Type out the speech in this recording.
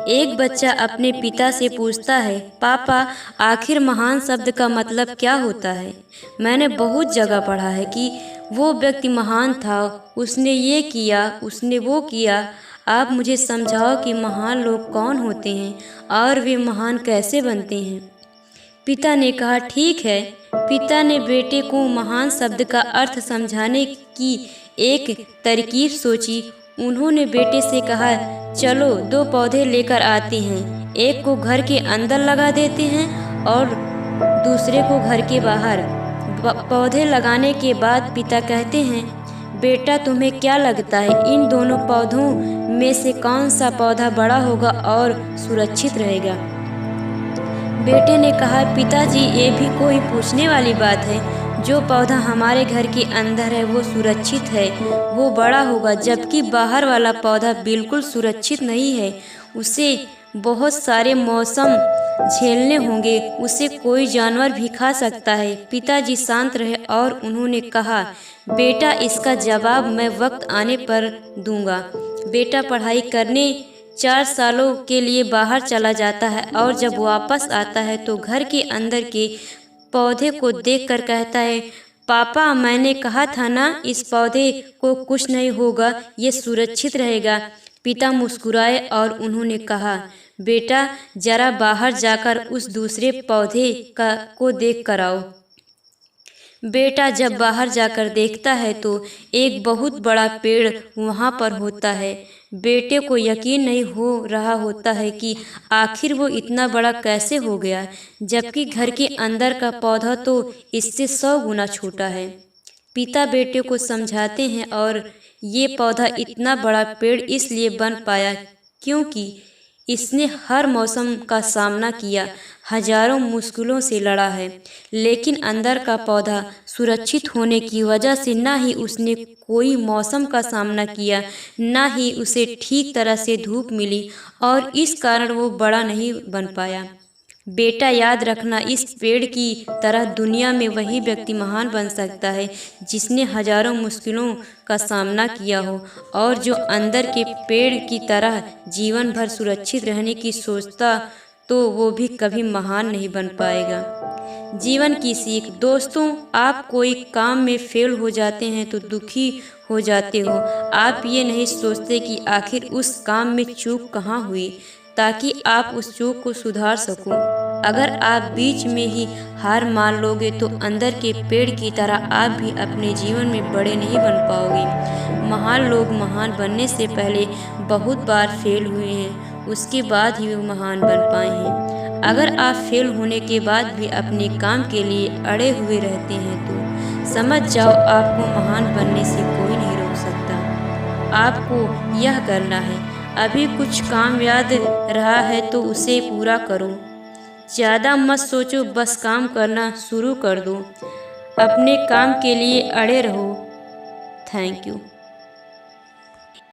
एक बच्चा अपने पिता से पूछता है, पापा, आखिर महान शब्द का मतलब क्या होता है? मैंने बहुत जगह पढ़ा है कि वो व्यक्ति महान था, उसने ये किया, उसने वो किया। आप मुझे समझाओ कि महान लोग कौन होते हैं और वे महान कैसे बनते हैं। पिता ने कहा, ठीक है। पिता ने बेटे को महान शब्द का अर्थ समझाने की एक तरकीब सोची। उन्होंने बेटे से कहा, चलो 2 पौधे लेकर आते हैं, एक को घर के अंदर लगा देते हैं और दूसरे को घर के बाहर। पौधे लगाने के बाद पिता कहते हैं, बेटा तुम्हें क्या लगता है इन दोनों पौधों में से कौन सा पौधा बड़ा होगा और सुरक्षित रहेगा? बेटे ने कहा, पिताजी, ये भी कोई पूछने वाली बात है। जो पौधा हमारे घर के अंदर है वो सुरक्षित है, वो बड़ा होगा, जबकि बाहर वाला पौधा बिल्कुल सुरक्षित नहीं है। उसे बहुत सारे मौसम झेलने होंगे, उसे कोई जानवर भी खा सकता है। पिताजी शांत रहे और उन्होंने कहा, बेटा, इसका जवाब मैं वक्त आने पर दूंगा। बेटा पढ़ाई करने 4 सालों के लिए बाहर चला जाता है और जब वापस आता है तो घर के अंदर के पौधे को देखकर कहता है, पापा, मैंने कहा था ना, इस पौधे को कुछ नहीं होगा, ये सुरक्षित रहेगा। पिता मुस्कुराए और उन्होंने कहा, बेटा, जरा बाहर जाकर उस दूसरे पौधे को देख कर आओ। बेटा जब बाहर जाकर देखता है तो एक बहुत बड़ा पेड़ वहाँ पर होता है। बेटे को यकीन नहीं हो रहा होता है कि आखिर वो इतना बड़ा कैसे हो गया, जबकि घर के अंदर का पौधा तो इससे 100 गुना छोटा है। पिता बेटे को समझाते हैं, और ये पौधा इतना बड़ा पेड़ इसलिए बन पाया क्योंकि इसने हर मौसम का सामना किया, हजारों मुश्किलों से लड़ा है, लेकिन अंदर का पौधा सुरक्षित होने की वजह से ना ही उसने कोई मौसम का सामना किया, ना ही उसे ठीक तरह से धूप मिली, और इस कारण वो बड़ा नहीं बन पाया। बेटा, याद रखना, इस पेड़ की तरह दुनिया में वही व्यक्ति महान बन सकता है जिसने हजारों मुश्किलों का सामना किया हो, और जो अंदर के पेड़ की तरह जीवन भर सुरक्षित रहने की सोचता तो वो भी कभी महान नहीं बन पाएगा। जीवन की सीख। दोस्तों, आप कोई काम में फेल हो जाते हैं तो दुखी हो जाते हो। आप ये नहीं सोचते कि आखिर उस काम में चूक कहाँ हुई, ताकि आप उस चूक को सुधार सको। अगर आप बीच में ही हार मान लोगे तो अंदर के पेड़ की तरह आप भी अपने जीवन में बड़े नहीं बन पाओगे। महान लोग महान बनने से पहले बहुत बार फेल हुए हैं, उसके बाद ही वो महान बन पाए हैं। अगर आप फेल होने के बाद भी अपने काम के लिए अड़े हुए रहते हैं तो समझ जाओ, आपको महान बनने से कोई नहीं रोक सकता। आपको यह करना है, अभी कुछ काम याद रहा है तो उसे पूरा करो। ज़्यादा मत सोचो, बस काम करना शुरू कर दो। अपने काम के लिए अड़े रहो। Thank you.